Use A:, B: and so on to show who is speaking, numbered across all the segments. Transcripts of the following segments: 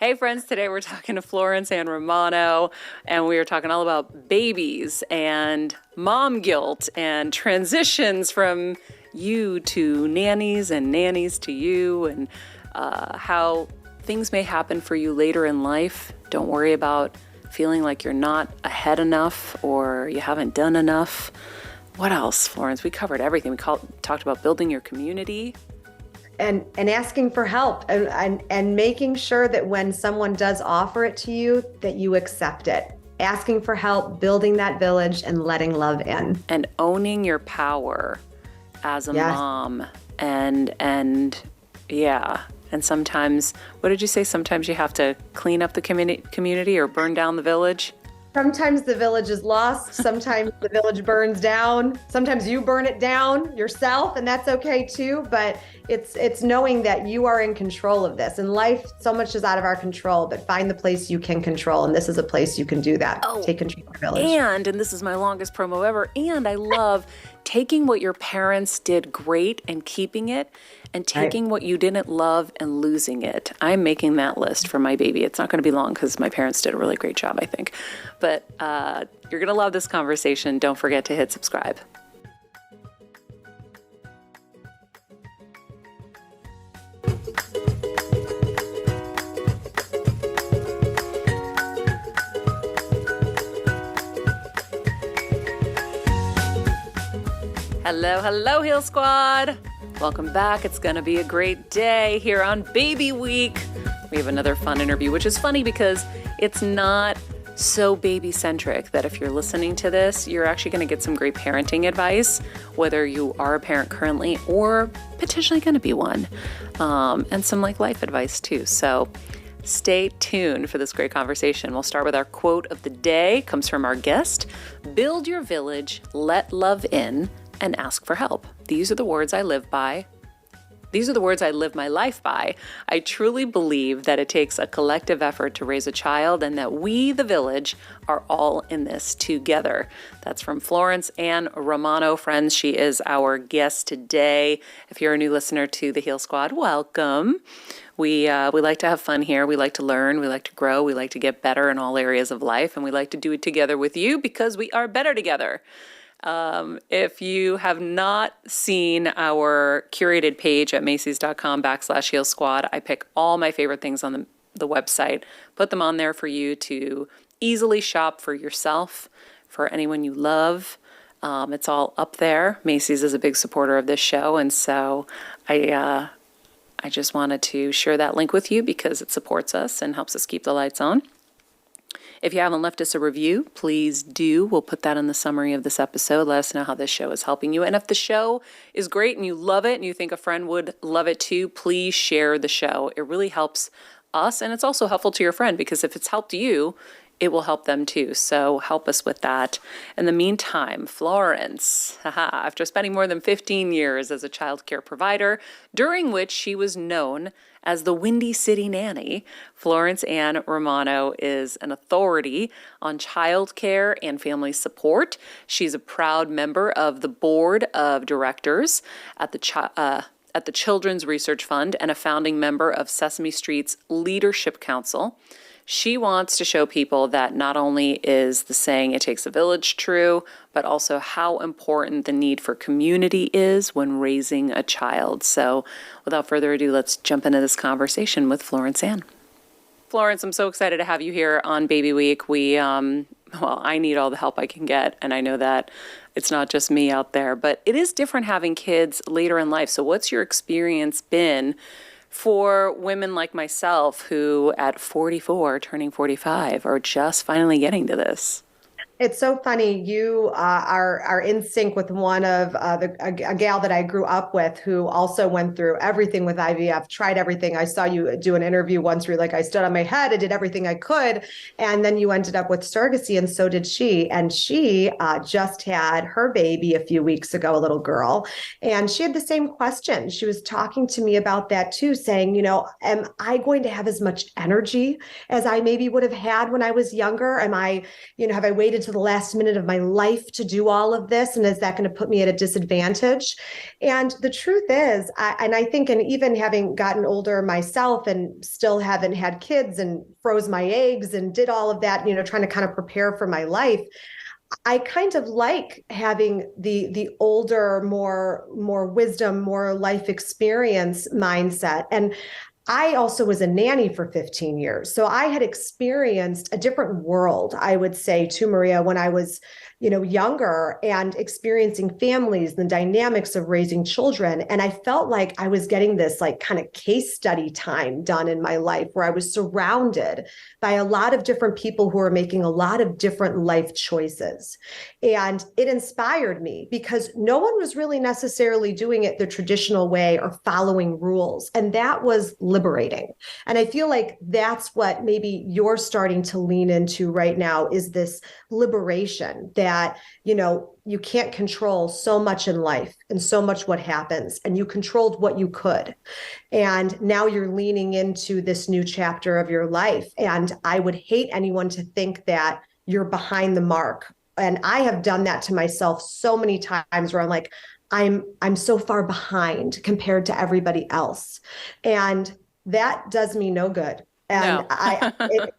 A: Hey friends, today we're talking to Florence and Romano, and we are talking all about babies and mom guilt and transitions from you to nannies and nannies to you, and how things may happen for you later in life. Don't worry about feeling like you're not ahead enough or you haven't done enough. What else, Florence? We covered everything. Talked about building your community.
B: And asking for help and making sure that when someone does offer it to you, that you accept it. Asking for help, building that village, and letting love in.
A: And owning your power as a
B: Yes.
A: mom. And yeah. And sometimes, what did you say? Sometimes you have to clean up the community or burn down the village.
B: Sometimes the village is lost. Sometimes the village burns down. Sometimes you burn it down yourself, and that's okay too. But it's knowing that you are in control of this. In life, so much is out of our control, but find the place you can control. And this is a place you can do that.
A: Oh,
B: take control of your village.
A: And this is my longest promo ever, and I love taking what your parents did great and keeping it, and taking what you didn't love and losing it. I'm making that list for my baby. It's not going to be long because my parents did a really great job, I think. But you're going to love this conversation. Don't forget to hit subscribe. Hello, hello, Heal Squad. Welcome back. It's going to be a great day here on Baby Week. We have another fun interview, which is funny because it's not so baby-centric that if you're listening to this, you're actually going to get some great parenting advice, whether you are a parent currently or potentially going to be one, and some life advice too. So stay tuned for this great conversation. We'll start with our quote of the day. It comes from our guest. Build your village, let love in, and ask for help. These are the words I live by. These are the words I live my life by. I truly believe that it takes a collective effort to raise a child and that we, the village, are all in this together. That's from Florence and Romano. Friends, she is our guest today. If you're a new listener to the Heal Squad, welcome. We like to have fun here. We like to learn. We like to grow. We like to get better in all areas of life. And we like to do it together with you because we are better together. If you have not seen our curated page at Macy's.com/Heal Squad, I pick all my favorite things on the website, put them on there for you to easily shop for yourself, for anyone you love. It's all up there. Macy's is a big supporter of this show, and so I just wanted to share that link with you because it supports us and helps us keep the lights on. If you haven't left us a review, please do. We'll put that in the summary of this episode. Let us know how this show is helping you. And if the show is great and you love it and you think a friend would love it too, please share the show. It really helps us, and it's also helpful to your friend because if it's helped you, it will help them too. So help us with that. In the meantime, Florence, after spending more than 15 years as a childcare provider, during which she was known as the Windy City Nanny, Florence Ann Romano is an authority on childcare and family support. She's a proud member of the board of directors at the Children's Research Fund and a founding member of Sesame Street's Leadership Council. She wants to show people that not only is the saying "it takes a village" true, but also how important the need for community is when raising a child. So without further ado, let's jump into this conversation with Florence Ann. Florence, I'm so excited to have you here on Baby Week. I need all the help I can get, and I know that it's not just me out there, but it is different having kids later in life. So what's your experience been for women like myself who at 44, turning 45, are just finally getting to this?
B: It's so funny. You are in sync with one of a gal that I grew up with who also went through everything with IVF, tried everything. I saw you do an interview once where you're like, I stood on my head, I did everything I could. And then you ended up with surrogacy, and so did she. And she just had her baby a few weeks ago, a little girl. And she had the same question. She was talking to me about that too, saying, am I going to have as much energy as I maybe would have had when I was younger? Have I waited to the last minute of my life to do all of this? And is that going to put me at a disadvantage? And the truth is, I think, and even having gotten older myself and still haven't had kids and froze my eggs and did all of that, trying to kind of prepare for my life, I kind of like having the older, more wisdom, more life experience mindset. And I also was a nanny for 15 years. So I had experienced a different world, I would say, to Maria, when I was, younger, and experiencing families, the dynamics of raising children. And I felt like I was getting this like kind of case study time done in my life, where I was surrounded by a lot of different people who are making a lot of different life choices. And it inspired me because no one was really necessarily doing it the traditional way or following rules. And that was liberating. And I feel like that's what maybe you're starting to lean into right now, is this liberation that, you can't control so much in life and so much what happens, and you controlled what you could. And now you're leaning into this new chapter of your life. And I would hate anyone to think that you're behind the mark. And I have done that to myself so many times, where I'm like, I'm so far behind compared to everybody else. And that does me no good. And
A: No.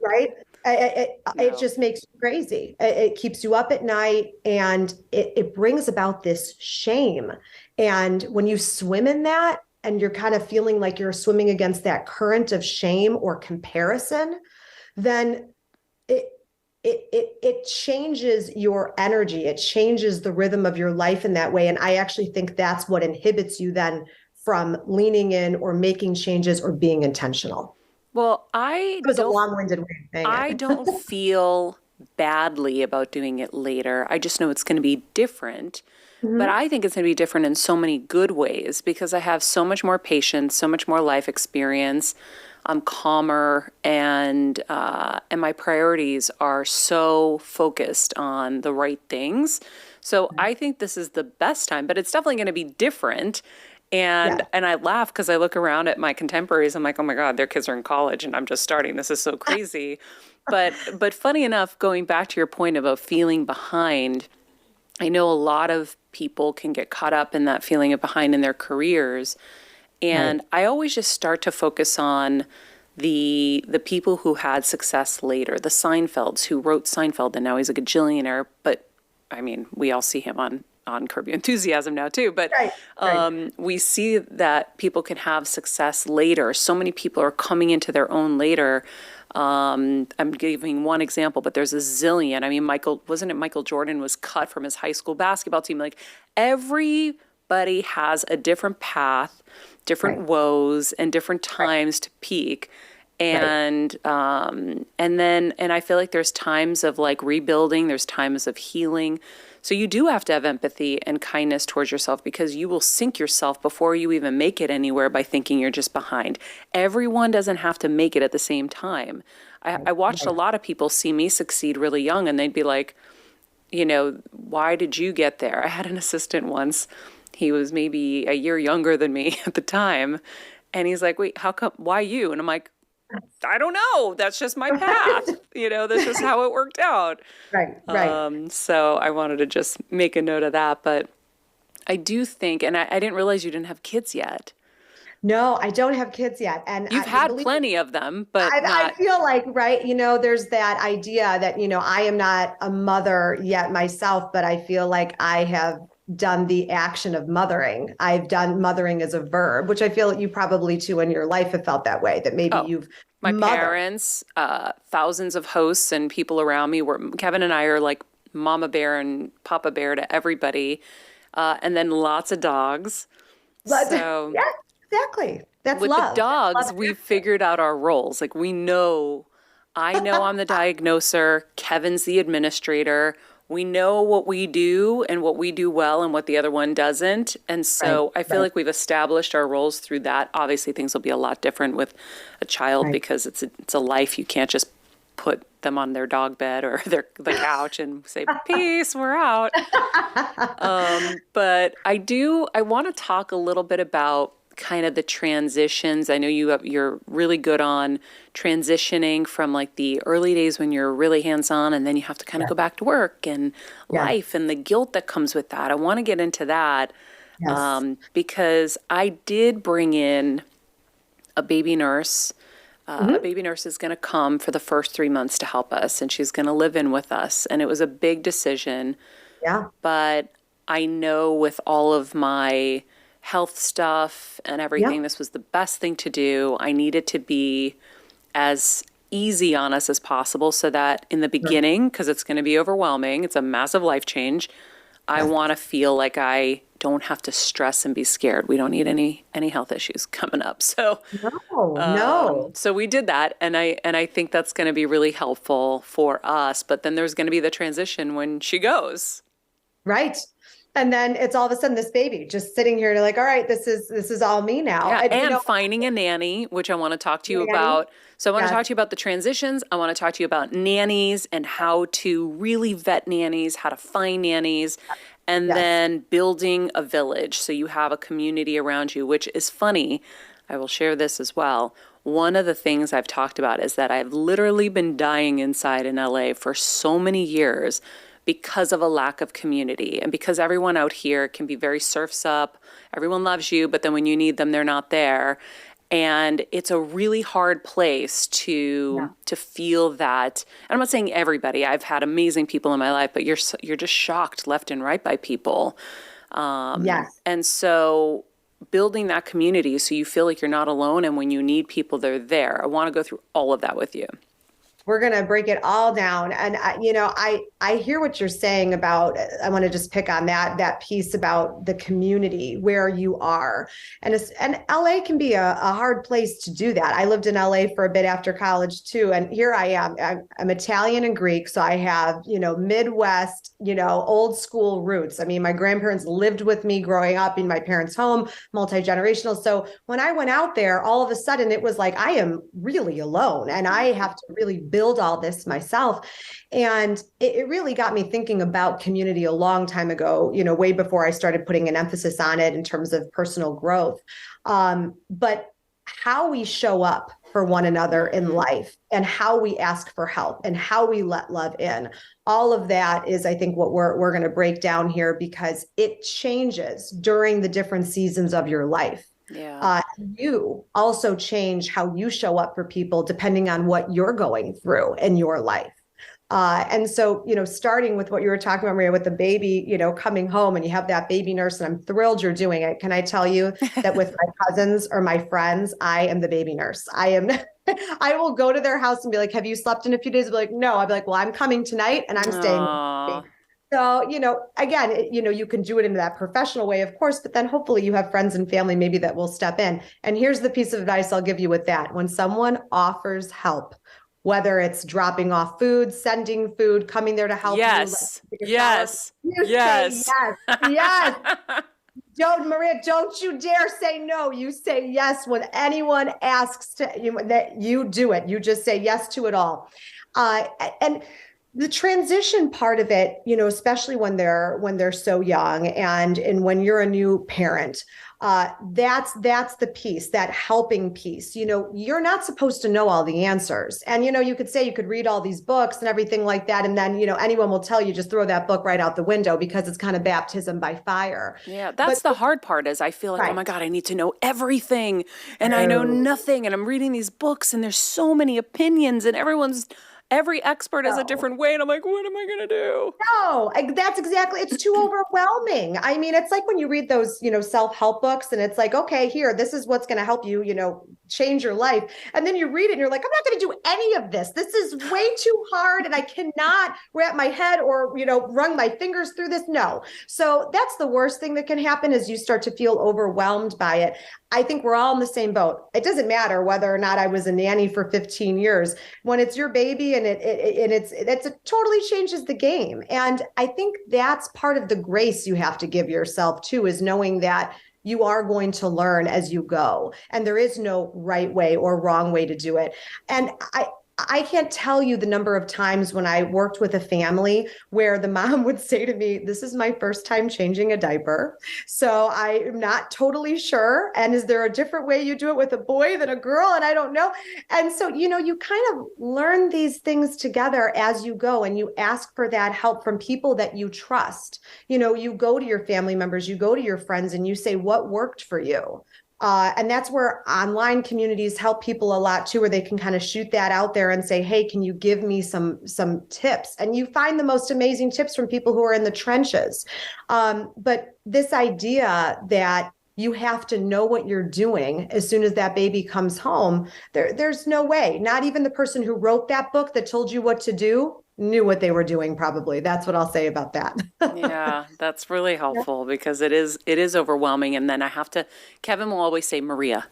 B: right? It just makes you crazy. It keeps you up at night, and it brings about this shame. And when you swim in that, and you're kind of feeling like you're swimming against that current of shame or comparison, then it changes your energy. It changes the rhythm of your life in that way. And I actually think that's what inhibits you then from leaning in or making changes or being intentional.
A: Well,
B: It was a long-winded way of saying
A: I
B: it.
A: don't feel badly about doing it later. I just know it's going to be different. But
B: Mhm.
A: I think it's going to be different in so many good ways because I have so much more patience, so much more life experience. I'm calmer, and my priorities are so focused on the right things. So I think this is the best time, but it's definitely going to be different. And
B: Yeah.
A: and I laugh because I look around at my contemporaries. I'm like, oh my God, their kids are in college, and I'm just starting. This is so crazy. But funny enough, going back to your point about feeling behind, I know a lot of people can get caught up in that feeling of behind in their careers.
B: Right.
A: And I always just start to focus on the people who had success later, the Seinfelds, who wrote Seinfeld, and now he's a gajillionaire. But I mean, we all see him on Curb Your Enthusiasm now too. But
B: Right. Right.
A: we see that people can have success later. So many people are coming into their own later. I'm giving one example, but there's a zillion. I mean, wasn't it Michael Jordan was cut from his high school basketball team? Like everybody has a different path, different
B: Right.
A: woes, and different
B: Right.
A: times to peak.
B: Right.
A: And I feel like there's times of like rebuilding, there's times of healing. So you do have to have empathy and kindness towards yourself because you will sink yourself before you even make it anywhere by thinking you're just behind. Everyone doesn't have to make it at the same time. I watched a
B: Right.
A: lot of people see me succeed really young, and they'd be like, why did you get there? I had an assistant once. He was maybe a year younger than me at the time. And he's like, wait, how come, why you? And I'm like, I don't know. That's just my path. That's just how it worked out.
B: Right. Right.
A: So I wanted to just make a note of that. But I do think, and I didn't realize you didn't have kids yet.
B: No, I don't have kids yet. And
A: You've
B: I
A: had
B: believe
A: plenty of them, but
B: I
A: not,
B: feel like, right, there's that idea that, I am not a mother yet myself, but I feel like I have done the action of mothering. I've done mothering as a verb, which I feel you probably too in your life have felt that way, that maybe
A: oh,
B: you've
A: my
B: mothered.
A: parents, thousands of hosts and people around me were, Kevin and I are like mama bear and papa bear to everybody. And then lots of dogs.
B: But
A: So
B: yeah, exactly. That's
A: with the
B: love. That's
A: dogs,
B: love.
A: we figured out our roles. Like I know I'm the diagnoser, Kevin's the administrator. We know what we do and what we do well and what the other one doesn't. And
B: Right.
A: so I feel
B: Right.
A: like we've established our roles through that. Obviously, things will be a lot different with a child
B: Right.
A: because it's a life. You can't just put them on their dog bed or the couch and say, peace, we're out. But I want to talk a little bit about kind of the transitions. I know you're really good on transitioning from like the early days when you're really hands-on and then you have to kind of
B: Yes.
A: go back to work and
B: Yes.
A: life and the guilt that comes with that. I want to get into that
B: Yes.
A: because I did bring in a baby nurse. A
B: Hmm.
A: baby nurse is going to come for the first 3 months to help us, and she's going to live in with us. And it was a big decision,
B: Yeah.
A: but I know with all of my health stuff and
B: Yeah.
A: everything, this was the best thing to do. I needed to be as easy on us as possible so that in the
B: Sure.
A: beginning, because it's going to be overwhelming, it's a massive life change. I
B: Yes.
A: want to feel like I don't have to stress and be scared. We don't need any health issues coming up. So
B: No, no.
A: so we did that, and I think that's going to be really helpful for us. But then there's going to be the transition when she goes.
B: Right. And then it's all of a sudden this baby just sitting here and like, all right, this is all me now.
A: Yeah,
B: And
A: and finding a nanny, which I want to talk to you
B: Nanny,
A: about. So I want to
B: yes,
A: talk to you about the transitions. I want to talk to you about nannies and how to really vet nannies, how to find nannies, and
B: yes.
A: then building a village so you have a community around you, which is funny. I will share this as well. One of the things I've talked about is that I've literally been dying inside in LA for so many years because of a lack of community and because everyone out here can be very surfs up. Everyone loves you, but then when you need them, they're not there. And it's a really hard place
B: Yeah.
A: to feel that. And I'm not saying everybody. I've had amazing people in my life, but you're just shocked left and right by people.
B: Yes.
A: And so building that community so you feel like you're not alone and when you need people, they're there. I want to go through all of that with you.
B: We're going to break it all down. And I hear what you're saying about, I want to just pick on that piece about the community where you are. And LA can be a hard place to do that. I lived in LA for a bit after college too. And here I am. I'm Italian and Greek. So I have, Midwest, old school roots. I mean, my grandparents lived with me growing up in my parents' home, multi-generational. So when I went out there, all of a sudden it was like, I am really alone and I have to really build all this myself. And it really got me thinking about community a long time ago, way before I started putting an emphasis on it in terms of personal growth. But how we show up for one another in life and how we ask for help and how we let love in. All of that is, I think, what we're going to break down here because it changes during the different seasons of your life.
A: Yeah.
B: You also change how you show up for people depending on what you're going through in your life. And so, starting with what you were talking about, Maria, with the baby, coming home and you have that baby nurse, and I'm thrilled you're doing it. Can I tell you that with my cousins or my friends, I am the baby nurse. I will go to their house and be like, have you slept in a few days? I'll be like, no. I'll be like, well, I'm coming tonight and I'm staying.
A: Aww.
B: So, again, you can do it in that professional way, of course, but then hopefully you have friends and family maybe that will step in. And here's the piece of advice I'll give you with that. When someone offers help, whether it's dropping off food, sending food, coming there to help
A: Yes.
B: you,
A: Yes.
B: you
A: Yes.
B: say yes. Yes. Maria, don't you dare say no. You say yes when anyone asks that you do it. You just say yes to it all. And the transition part of it, especially when they're so young and when you're a new parent, that's the piece, that helping piece. You're not supposed to know all the answers. And you could read all these books and everything like that, and then anyone will tell you just throw that book right out the window because it's kind of baptism by fire.
A: Yeah, that's the hard part is I feel like, oh my
B: Right.
A: God, I need to know everything and I know
B: No.
A: nothing and I'm reading these books and there's so many opinions and every expert has a
B: No.
A: different way and I'm like, what am I going to do?
B: No, that's exactly, it's too overwhelming. I mean, it's like when you read those, self-help books and it's like, okay, here, this is what's going to help you, change your life. And then you read it and you're like, I'm not going to do any of this. This is way too hard and I cannot wrap my head or, run my fingers through this. No. So that's the worst thing that can happen is you start to feel overwhelmed by it. I think we're all in the same boat. It doesn't matter whether or not I was a nanny for 15 years. When it's your baby and it totally changes the game. And I think that's part of the grace you have to give yourself too, is knowing that you are going to learn as you go. And there is no right way or wrong way to do it. And I can't tell you the number of times when I worked with a family where the mom would say to me, this is my first time changing a diaper. So I am not totally sure. And is there a different way you do it with a boy than a girl? And I don't know. And so, you kind of learn these things together as you go, and you ask for that help from people that you trust. You go to your family members, you go to your friends, and you say, what worked for you? And that's where online communities help people a lot too, where they can kind of shoot that out there and say, hey, can you give me some tips? And you find the most amazing tips from people who are in the trenches. But this idea that you have to know what you're doing as soon as that baby comes home, there's no way. Not even the person who wrote that book that told you what to do knew what they were doing, probably. That's what I'll say about that.
A: Yeah, that's really helpful because it is overwhelming. And then Kevin will always say, Maria,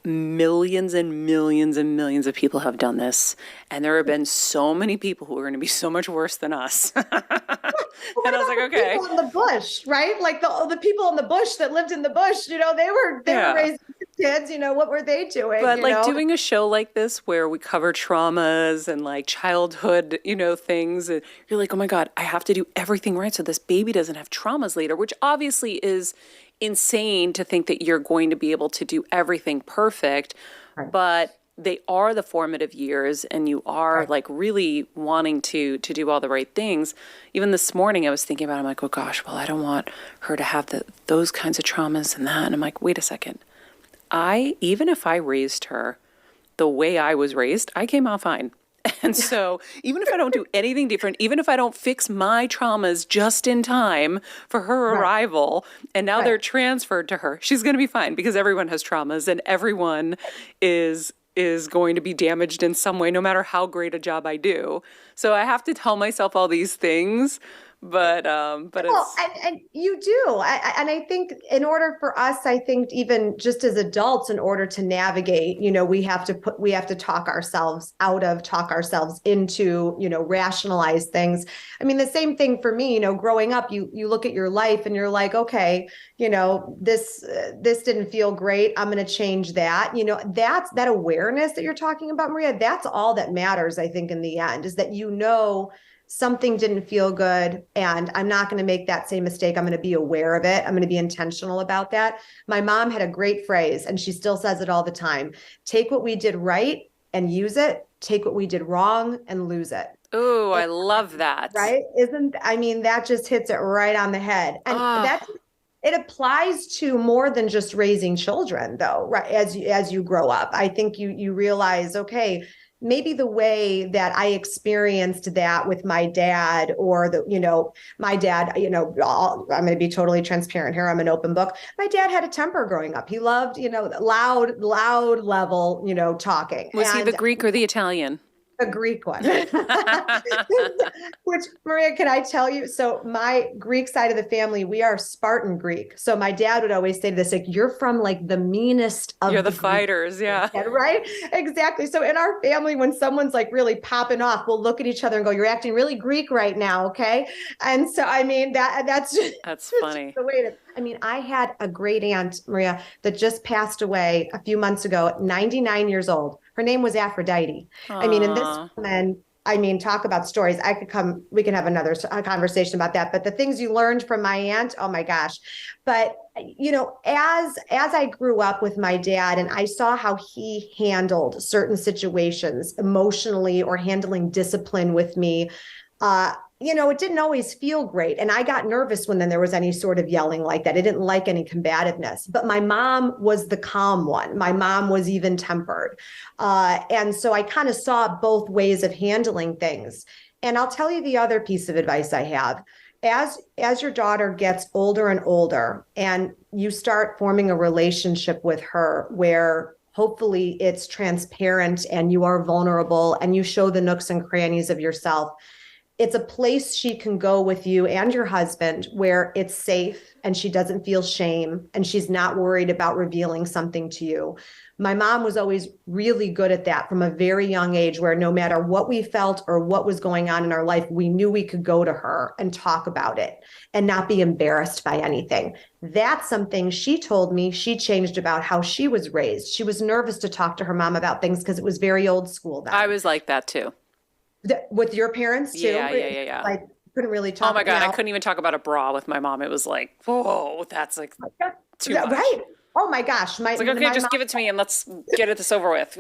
A: millions and millions and millions of people have done this. And there have been so many people who are going to be so much worse than us. And I was like, okay.
B: People in the bush, right? Like the people in the bush that lived in the bush, they were raising kids, what were they doing?
A: But doing a show like this where we cover traumas and like childhood, things, and you're like, oh my God, I have to do everything right so this baby doesn't have traumas later, which obviously is insane to think that you're going to be able to do everything perfect. Right. But they are the formative years, and you are right. like really wanting to do all the right things. Even this morning I was thinking about it, I'm like, oh gosh, well, I don't want her to have those kinds of traumas and that. And I'm like, wait a second. Even if I raised her the way I was raised, I came out fine. And so even if I don't do anything different, even if I don't fix my traumas just in time for her arrival, and now they're transferred to her, she's going to be fine because everyone has traumas and everyone is going to be damaged in some way, no matter how great a job I do. So I have to tell myself all these things. But
B: and you do. And I think in order for us, I think even just as adults, in order to navigate, we have to talk ourselves into, rationalize things. I mean, the same thing for me, growing up, you look at your life and you're like, okay, this didn't feel great. I'm going to change that. That's that awareness that you're talking about, Maria. That's all that matters, I think, in the end, is that something didn't feel good and I'm not going to make that same mistake. I'm going to be aware of it. I'm going to be intentional about that. My mom had a great phrase, and she still says it all the time. Take what we did right and use it. Take what we did wrong and lose it.
A: Oh, I love that.
B: Right? That just hits it right on the head. And it applies to more than just raising children, though, right? As you grow up, I think you realize, okay, maybe the way that I experienced that with my dad, or my dad, I'm going to be totally transparent here. I'm an open book. My dad had a temper growing up. He loved, loud level, talking.
A: Was he the Greek or the Italian?
B: A Greek one. Which, Maria, can I tell you? So my Greek side of the family, we are Spartan Greek. So my dad would always say this, like, you're from like the meanest of
A: You're the fighters, yeah.
B: Right? Exactly. So in our family, when someone's like really popping off, we'll look at each other and go, you're acting really Greek right now, okay? And so, that's
A: funny.
B: The way I had a great aunt, Maria, that just passed away a few months ago at 99 years old. Her name was Aphrodite.
A: Aww.
B: And this woman, talk about stories. We can have another conversation about that. But the things you learned from my aunt, oh my gosh. But, as I grew up with my dad and I saw how he handled certain situations emotionally or handling discipline with me, it didn't always feel great. And I got nervous when there was any sort of yelling like that. I didn't like any combativeness, but my mom was the calm one. My mom was even tempered. And so I kind of saw both ways of handling things. And I'll tell you the other piece of advice I have. As your daughter gets older and older, and you start forming a relationship with her where hopefully it's transparent and you are vulnerable and you show the nooks and crannies of yourself, it's a place she can go with you and your husband where it's safe and she doesn't feel shame and she's not worried about revealing something to you. My mom was always really good at that from a very young age, where no matter what we felt or what was going on in our life, we knew we could go to her and talk about it and not be embarrassed by anything. That's something she told me she changed about how she was raised. She was nervous to talk to her mom about things because it was very old school then.
A: I was like that too.
B: With your parents too?
A: Yeah.
B: Like, couldn't really talk.
A: Oh my God, I
B: now.
A: couldn't even talk about a bra with my mom. It was like, whoa, that's like too much.
B: Right. Oh my gosh.
A: It's like, okay, just give it to me and let's get this over with.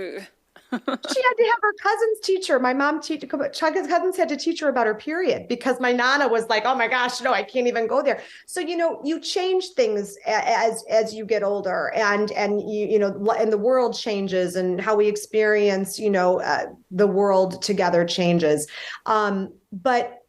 B: She had to have her cousins teach her. My mom cousins had to teach her about her period because my nana was like, oh my gosh, no, I can't even go there. So, you change things as you get older, and and the world changes, and how we experience, the world together changes. But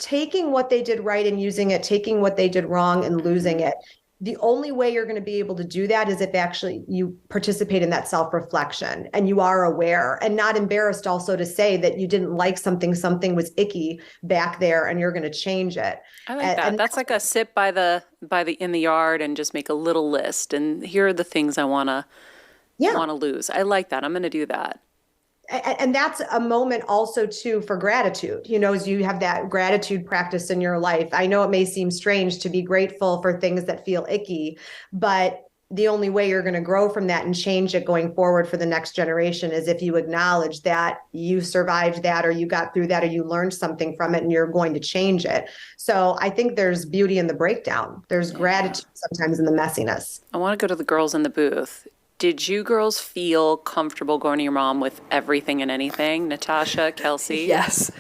B: taking what they did right and using it, taking what they did wrong and losing it. The only way you're going to be able to do that is if actually you participate in that self-reflection and you are aware and not embarrassed also to say that you didn't like something was icky back there and you're going to change it.
A: I like that. That's like a sit by the in the yard and just make a little list. And here are the things I want to lose. I like that. I'm going to do that.
B: And that's a moment also too for gratitude, as you have that gratitude practice in your life. I know it may seem strange to be grateful for things that feel icky, but the only way you're going to grow from that and change it going forward for the next generation is if you acknowledge that you survived that, or you got through that, or you learned something from it and you're going to change it. So I think there's beauty in the breakdown. There's gratitude sometimes in the messiness.
A: I want to go to the girls in the booth. Did you girls feel comfortable going to your mom with everything and anything? Natasha, Kelsey?
C: Yes.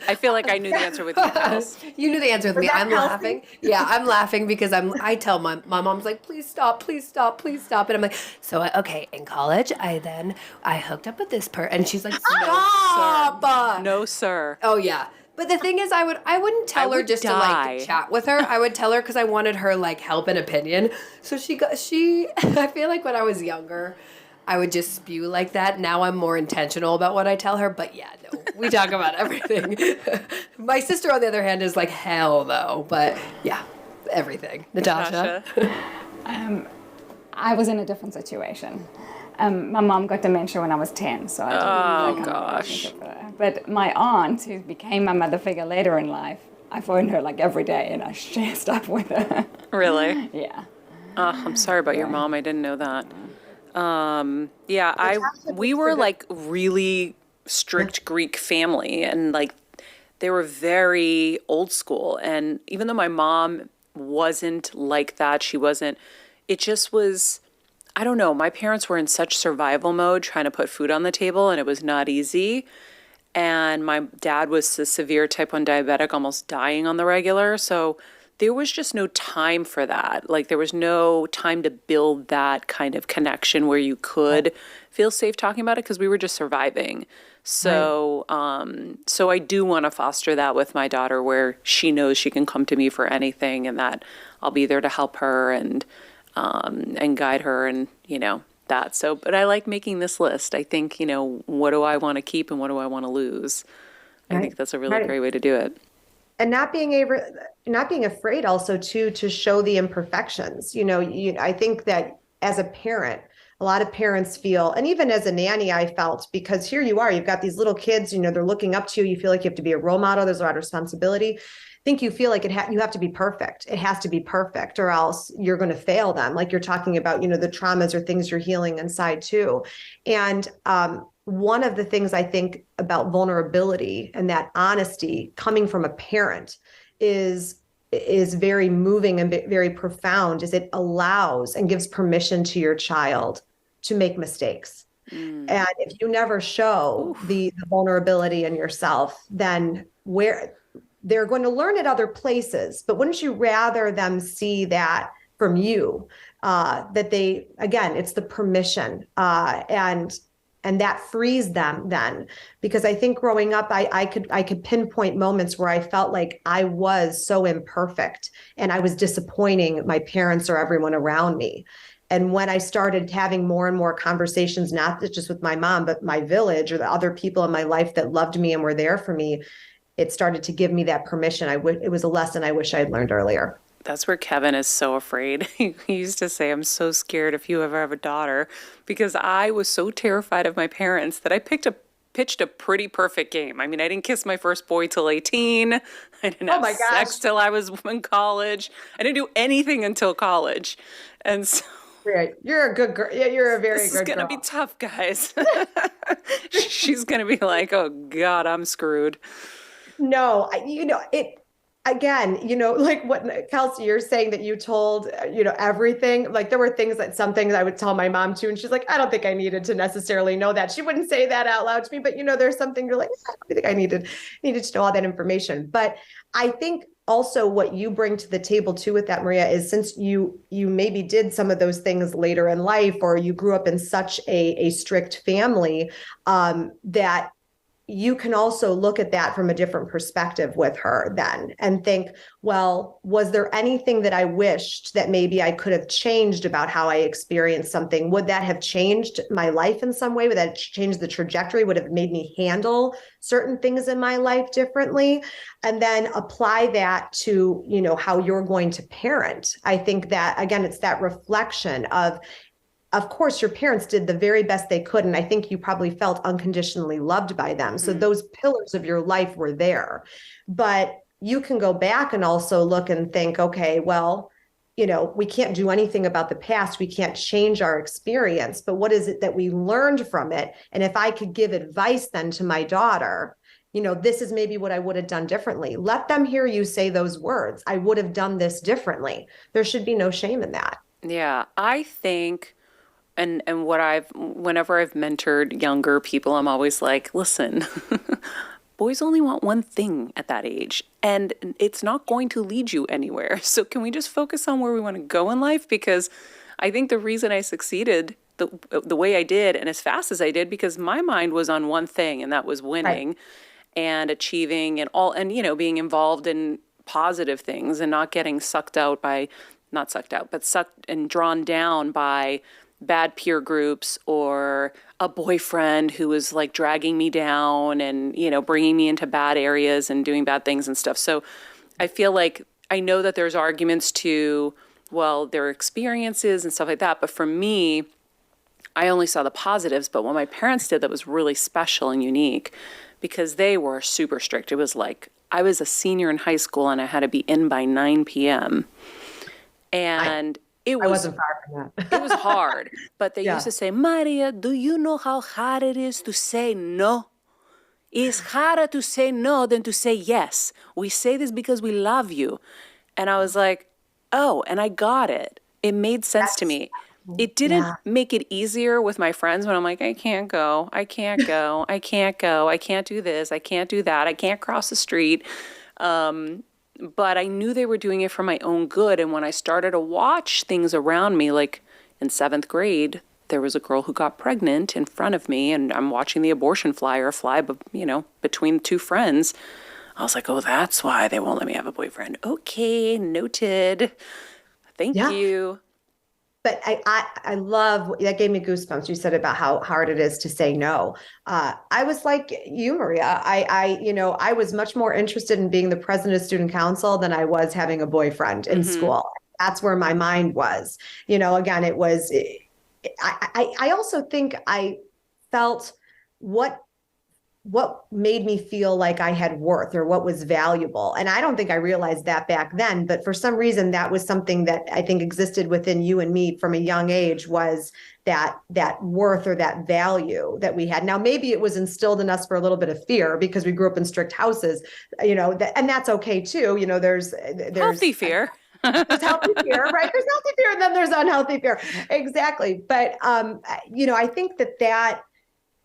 A: I feel like I knew the answer with you, Kels.
C: You knew the answer with me. I'm laughing. Yeah, I'm laughing because I tell my mom's like, please stop. And I'm like, so, okay, in college, I hooked up with this and she's like, stop.
A: No, sir. No, sir.
C: Oh, yeah. But the thing is, I wouldn't tell her just to like chat with her. I would tell her because I wanted her like help and opinion. So I feel like when I was younger, I would just spew like that. Now I'm more intentional about what I tell her. But yeah, no, we talk about everything. My sister, on the other hand, is like hell though. But yeah, everything. Natasha?
D: I was in a different situation. My mom got dementia when I was 10, so I didn't really
A: gosh.
D: But my aunt, who became my mother figure later in life, I phoned her like every day and I shared stuff with her.
A: Really?
D: Yeah.
A: I'm sorry about your mom. I didn't know that. We were like really strict Greek family, and like they were very old school. And even though my mom wasn't like that, it just was, I don't know, my parents were in such survival mode trying to put food on the table, and it was not easy. And my dad was a severe type 1 diabetic, almost dying on the regular. So there was just no time for that. Like there was no time to build that kind of connection where you could feel safe talking about it because we were just surviving. So, so I do want to foster that with my daughter, where she knows she can come to me for anything and that I'll be there to help her and guide her and, that. So, but I like making this list. I think, what do I want to keep and what do I want to lose? I think that's a really great way to do it.
B: And not being afraid also to show the imperfections. I think that as a parent, a lot of parents feel, and even as a nanny, I felt, because here you are, you've got these little kids, they're looking up to you. You feel like you have to be a role model. There's a lot of responsibility. Think you feel like you have to be perfect. It has to be perfect or else you're going to fail them. Like you're talking about, the traumas or things you're healing inside too. And one of the things I think about vulnerability and that honesty coming from a parent is very moving and very profound, is it allows and gives permission to your child to make mistakes. And if you never show the vulnerability in yourself, then they're going to learn at other places. But wouldn't you rather them see that from you, that it's the permission, and that frees them then, because I think growing up, I could pinpoint moments where I felt like I was so imperfect and I was disappointing my parents or everyone around me. And when I started having more and more conversations, not just with my mom, but my village or the other people in my life that loved me and were there for me, it started to give me that permission. It was a lesson I wish I had learned earlier.
A: That's where Kevin is so afraid. He used to say, I'm so scared if you ever have a daughter, because I was so terrified of my parents that I pitched a pretty perfect game. I mean, I didn't kiss my first boy till 18. I didn't have sex till I was in college. I didn't do anything until college. And so
B: you're a good girl. Yeah, you're a very good girl.
A: This is going to be tough, guys. She's going to be like, oh God, I'm screwed.
B: No, again, like what Kelsey, you're saying that you told, everything. Like there were some things I would tell my mom too. And she's like, I don't think I needed to necessarily know that. She wouldn't say that out loud to me, but there's something you're like, I don't think I needed to know all that information. But I think also what you bring to the table too with that, Maria, is since you maybe did some of those things later in life, or you grew up in such a strict family, that you can also look at that from a different perspective with her then and think, well, was there anything that I wished that maybe I could have changed about how I experienced something? Would that have changed my life in some way? Would that change the trajectory? Would it have made me handle certain things in my life differently? And then apply that to, how you're going to parent. I think that, again, it's that reflection of course, your parents did the very best they could. And I think you probably felt unconditionally loved by them. Mm-hmm. So those pillars of your life were there. But you can go back and also look and think, okay, well, we can't do anything about the past. We can't change our experience. But what is it that we learned from it? And if I could give advice then to my daughter, this is maybe what I would have done differently. Let them hear you say those words. I would have done this differently. There should be no shame in that.
A: Yeah, I think... And whenever I've mentored younger people, I'm always like, listen, boys only want one thing at that age, and it's not going to lead you anywhere. So can we just focus on where we want to go in life? Because I think the reason I succeeded the way I did and as fast as I did, because my mind was on one thing, and that was winning and achieving and being involved in positive things and not getting sucked and drawn down by bad peer groups or a boyfriend who was like dragging me down and, bringing me into bad areas and doing bad things and stuff. So I feel like I know that there's arguments to, well, their experiences and stuff like that. But for me, I only saw the positives. But what my parents did that was really special and unique, because they were super strict. It was like I was a senior in high school and I had to be in by 9 p.m. And I
B: wasn't far from that.
A: It was hard, but they used to say, Maria, do you know how hard it is to say no? It's harder to say no than to say yes. We say this because we love you. And I was like, oh, and I got it. It made sense to me. It didn't make it easier with my friends when I'm like, I can't go, I can't go, I can't go, I can't do this, I can't do that, I can't cross the street. But I knew they were doing it for my own good. And when I started to watch things around me, like in 7th grade, there was a girl who got pregnant in front of me, and I'm watching the abortion flyer fly, between two friends. I was like, oh, that's why they won't let me have a boyfriend. Okay, noted. Thank you.
B: But I love, that gave me goosebumps. You said about how hard it is to say no. I was like you, Maria. I was much more interested in being the president of student council than I was having a boyfriend in school. That's where my mind was. Again, it was, I also think I felt what made me feel like I had worth or what was valuable. And I don't think I realized that back then, but for some reason that was something that I think existed within you and me from a young age, was that worth or that value that we had. Now, maybe it was instilled in us for a little bit of fear because we grew up in strict houses, and that's okay too. There's
A: healthy fear.
B: There's healthy fear, right? There's healthy fear and then there's unhealthy fear. Exactly. But, I think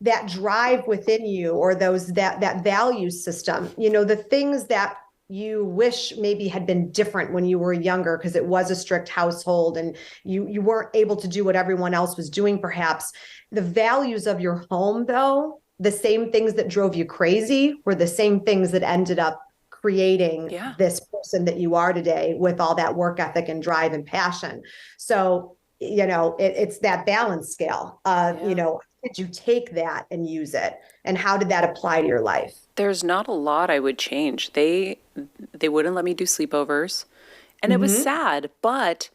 B: that drive within you, or that value system, the things that you wish maybe had been different when you were younger because it was a strict household and you weren't able to do what everyone else was doing, perhaps. The values of your home, though, the same things that drove you crazy were the same things that ended up creating this person that you are today, with all that work ethic and drive and passion. So, it's that balance scale of, did you take that and use it? And how did that apply to your life?
A: There's not a lot I would change. They wouldn't let me do sleepovers, and it was sad, but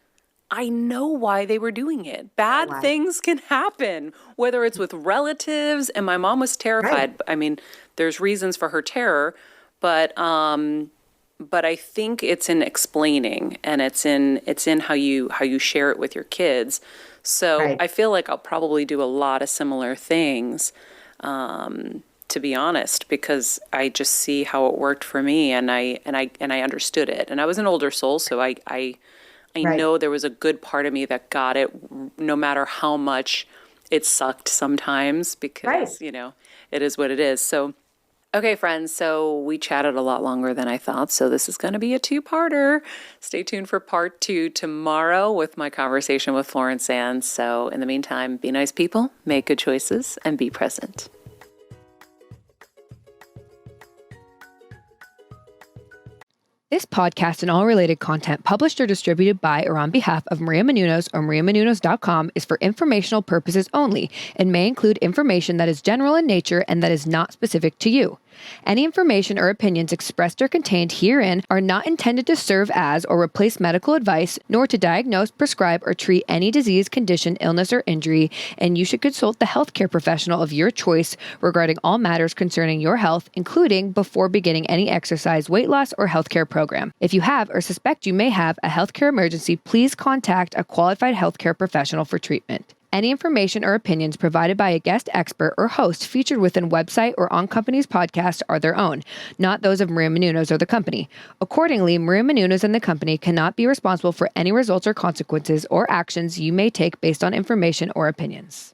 A: I know why they were doing it. Bad things can happen, whether it's with relatives, and my mom was terrified. Right. I mean, there's reasons for her terror, but I think it's in explaining, and it's in how you share it with your kids. So I feel like I'll probably do a lot of similar things, to be honest, because I just see how it worked for me, and I understood it. And I was an older soul, so I know there was a good part of me that got it, no matter how much it sucked sometimes, because, it is what it is. So, okay, friends, so we chatted a lot longer than I thought, so this is going to be a two-parter. Stay tuned for part 2 tomorrow with my conversation with Florence. And so in the meantime, be nice people, make good choices, and be present.
C: This podcast and all related content published or distributed by or on behalf of Maria Menounos or mariamenounos.com is for informational purposes only and may include information that is general in nature and that is not specific to you. Any information or opinions expressed or contained herein are not intended to serve as or replace medical advice, nor to diagnose, prescribe, or treat any disease, condition, illness, or injury, and you should consult the healthcare professional of your choice regarding all matters concerning your health, including before beginning any exercise, weight loss, or healthcare program. If you have or suspect you may have a healthcare emergency, please contact a qualified healthcare professional for treatment. Any information or opinions provided by a guest expert or host featured within website or on company's podcast are their own, not those of Maria Menounos or the company. Accordingly, Maria Menounos and the company cannot be responsible for any results or consequences or actions you may take based on information or opinions.